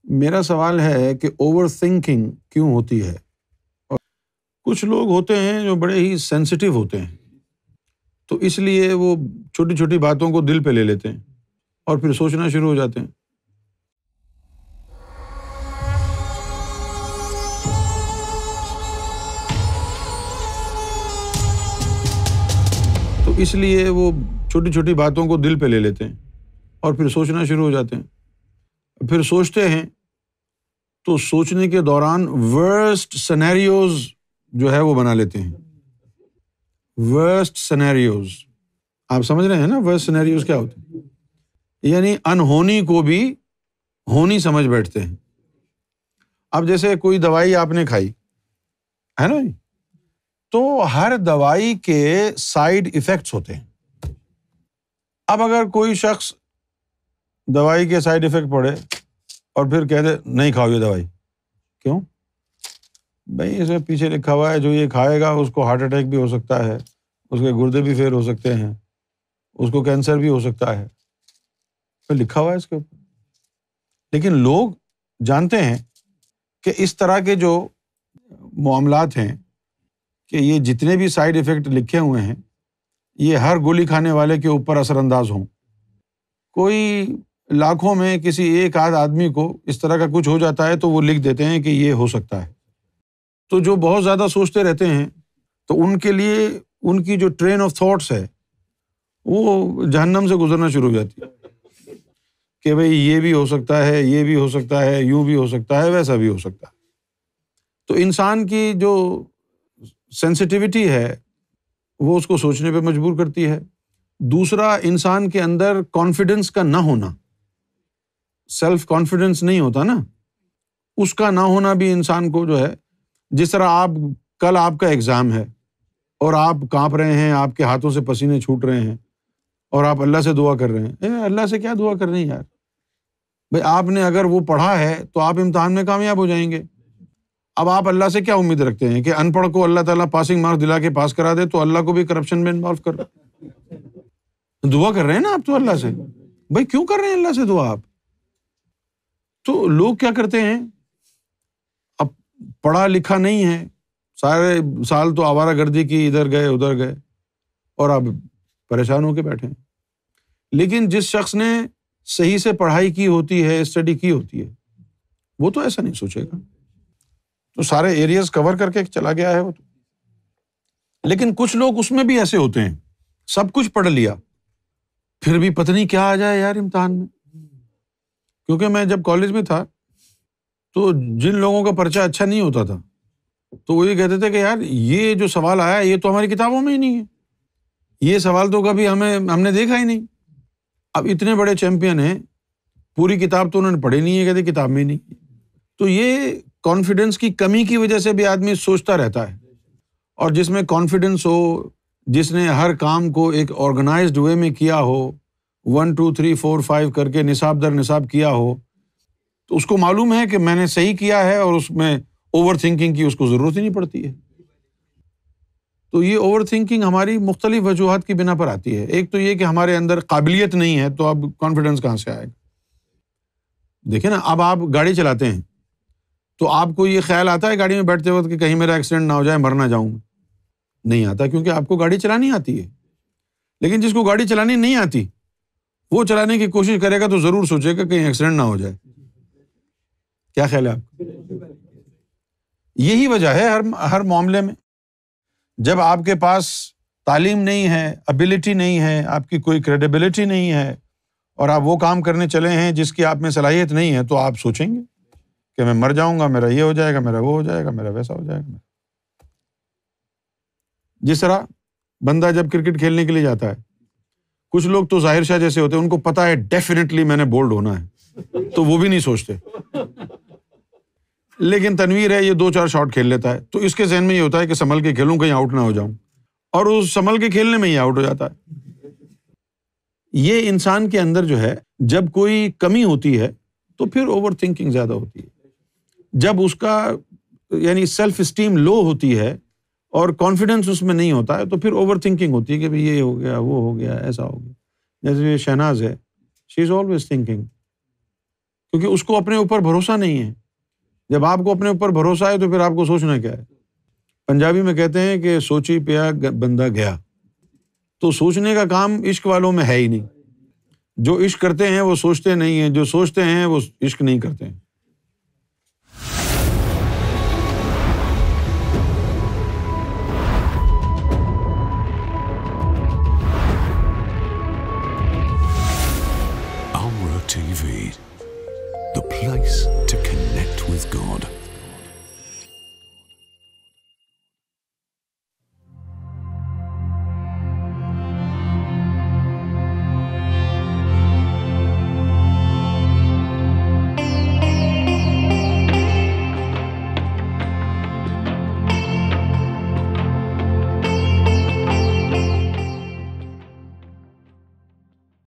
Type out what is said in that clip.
میرا سوال ہے کہ اوور تھنکنگ کیوں ہوتی ہے؟ اور کچھ لوگ ہوتے ہیں جو بڑے ہی سینسٹیو ہوتے ہیں، تو اس لیے وہ چھوٹی چھوٹی باتوں کو دل پہ لے لیتے ہیں اور پھر سوچنا شروع ہو جاتے ہیں۔ تو اس لیے وہ چھوٹی چھوٹی باتوں کو دل پہ لے لیتے ہیں اور پھر سوچنا شروع ہو جاتے ہیں۔ پھر سوچتے ہیں تو سوچنے کے دوران ورسٹ سینیریوز جو ہے وہ بنا لیتے ہیں۔ ورسٹ سینیریوز، آپ سمجھ رہے ہیں نا ورسٹ سینیریوز کیا ہوتے ہیں؟ یعنی انہونی کو بھی ہونی سمجھ بیٹھتے ہیں۔ اب جیسے کوئی دوائی آپ نے کھائی ہے نا جی، تو ہر دوائی کے سائیڈ ایفیکٹس ہوتے ہیں۔ اب اگر کوئی شخص دوائی کے سائیڈ ایفیکٹ پڑے اور پھر کہہ دے نہیں کھاؤ یہ دوائی، کیوں بھائی؟ اس میں پیچھے لکھا ہوا ہے جو یہ کھائے گا اس کو ہارٹ اٹیک بھی ہو سکتا ہے، اس کے گردے بھی فیل ہو سکتے ہیں، اس کو کینسر بھی ہو سکتا ہے، تو لکھا ہوا ہے اس کے اوپر۔ لیکن لوگ جانتے ہیں کہ اس طرح کے جو معاملات ہیں کہ یہ جتنے بھی سائیڈ ایفیکٹ لکھے ہوئے ہیں یہ ہر گولی کھانے والے کے اوپر اثر انداز ہوں۔ کوئی لاکھوں میں کسی ایک آدھ آدمی کو اس طرح کا کچھ ہو جاتا ہے تو وہ لکھ دیتے ہیں کہ یہ ہو سکتا ہے۔ تو جو بہت زیادہ سوچتے رہتے ہیں تو ان کے لیے ان کی جو ٹرین آف تھاٹس ہے وہ جہنم سے گزرنا شروع ہو جاتی ہے کہ بھئی یہ بھی ہو سکتا ہے، یہ بھی ہو سکتا ہے، یوں بھی ہو سکتا ہے، ویسا بھی ہو سکتا ہے۔ تو انسان کی جو سینسٹیوٹی ہے وہ اس کو سوچنے پہ مجبور کرتی ہے۔ دوسرا، انسان کے اندر کانفیڈنس کا نہ ہونا، سیلف کانفیڈنس نہیں ہوتا نا، اس کا نہ ہونا بھی انسان کو جو ہے، جس طرح کل آپ کا ایگزام ہے اور آپ کانپ رہے ہیں، آپ کے ہاتھوں سے پسینے چھوٹ رہے ہیں اور آپ اللہ سے دعا کر رہے ہیں۔ اللہ سے کیا دعا کرنی یار؟ بھائی آپ نے اگر وہ پڑھا ہے تو آپ امتحان میں کامیاب ہو جائیں گے۔ اب آپ اللہ سے کیا امید رکھتے ہیں کہ ان پڑھ کو اللہ تعالیٰ پاسنگ مارکس دلا کے پاس کرا دے، تو اللہ کو بھی کرپشن میں انوالو کر دعا کر رہے ہیں نا آپ تو اللہ سے۔ بھائی کیوں کر رہے ہیں اللہ سے دعا آپ؟ تو لوگ کیا کرتے ہیں، اب پڑھا لکھا نہیں ہے، سارے سال تو آوارہ گردی کی، ادھر گئے ادھر گئے، اور اب پریشان ہو کے بیٹھے ہیں۔ لیکن جس شخص نے صحیح سے پڑھائی کی ہوتی ہے، اسٹڈی کی ہوتی ہے، وہ تو ایسا نہیں سوچے گا، تو سارے ایریاز کور کر کے چلا گیا ہے وہ تو۔ لیکن کچھ لوگ اس میں بھی ایسے ہوتے ہیں، سب کچھ پڑھ لیا پھر بھی پتہ نہیں کیا آ جائے یار امتحان میں۔ کیونکہ میں جب کالج میں تھا تو جن لوگوں کا پرچہ اچھا نہیں ہوتا تھا تو وہ یہ کہتے تھے کہ یار یہ جو سوال آیا یہ تو ہماری کتابوں میں ہی نہیں ہے، یہ سوال تو کبھی ہم نے دیکھا ہی نہیں۔ اب اتنے بڑے چیمپئن ہیں، پوری کتاب تو انہوں نے پڑھی نہیں ہے، کہتے کتاب میں ہی نہیں۔ تو یہ کانفیڈنس کی کمی کی وجہ سے بھی آدمی سوچتا رہتا ہے، اور جس میں کانفیڈنس ہو، جس نے ہر کام کو ایک آرگنائزڈ وے میں کیا ہو، 1 2 3 4 5 کر کے نصاب در نصاب کیا ہو، تو اس کو معلوم ہے کہ میں نے صحیح کیا ہے اور اس میں اوور تھنکنگ کی اس کو ضرورت ہی نہیں پڑتی ہے۔ تو یہ اوور تھنکنگ ہماری مختلف وجوہات کی بنا پر آتی ہے۔ ایک تو یہ کہ ہمارے اندر قابلیت نہیں ہے، تو اب کانفیڈنس کہاں سے آئے گا؟ دیکھیں نا، اب آپ گاڑی چلاتے ہیں تو آپ کو یہ خیال آتا ہے گاڑی میں بیٹھتے وقت کہ کہیں میرا ایکسیڈنٹ نہ ہو جائے، مر نہ جاؤں؟ نہیں آتا، کیونکہ آپ کو گاڑی چلانی آتی ہے۔ لیکن جس کو گاڑی چلانی نہیں آتی وہ چلانے کی کوشش کرے گا تو ضرور سوچے گا کہیں ایکسیڈنٹ نہ ہو جائے۔ کیا خیال ہے آپ؟ یہی وجہ ہے ہر معاملے میں، جب آپ کے پاس تعلیم نہیں ہے، ابیلٹی نہیں ہے، آپ کی کوئی کریڈیبلٹی نہیں ہے، اور آپ وہ کام کرنے چلے ہیں جس کی آپ میں صلاحیت نہیں ہے، تو آپ سوچیں گے کہ میں مر جاؤں گا، میرا یہ ہو جائے گا، میرا وہ ہو جائے گا، میرا ویسا ہو جائے گا۔ جس طرح بندہ جب کرکٹ کھیلنے کے لیے جاتا ہے، کچھ لوگ تو ظاہر شاہ جیسے ہوتے ہیں، ان کو پتا ہے ڈیفینیٹلی میں نے بولڈ ہونا ہے، تو وہ بھی نہیں سوچتے۔ لیکن تنویر ہے، یہ 2 4 شاٹ کھیل لیتا ہے، تو اس کے ذہن میں یہ ہوتا ہے کہ سنبھل کے کھیلوں، کہیں آؤٹ نہ ہو جاؤں، اور اس سنبھل کے کھیلنے میں ہی آؤٹ ہو جاتا ہے۔ یہ انسان کے اندر جو ہے، جب کوئی کمی ہوتی ہے تو پھر اوور تھنکنگ زیادہ ہوتی ہے۔ جب اس کا یعنی سیلف اسٹیم لو ہوتی ہے اور کانفیڈنس اس میں نہیں ہوتا ہے، تو پھر اوور تھنکنگ ہوتی ہے کہ بھئی یہ ہو گیا، وہ ہو گیا، ایسا ہو گیا۔ جیسے شہناز ہے، شی از آلویز تھنکنگ، کیونکہ اس کو اپنے اوپر بھروسہ نہیں ہے. جب آپ کو اپنے اوپر بھروسہ ہے تو پھر آپ کو سوچنا کیا ہے. پنجابی میں کہتے ہیں کہ سوچی پیا بندہ گیا. تو سوچنے کا کام عشق والوں میں ہے ہی نہیں. جو عشق کرتے ہیں وہ سوچتے نہیں ہیں، جو سوچتے ہیں وہ عشق نہیں کرتے ہیں. Amra TV, the place to connect with God.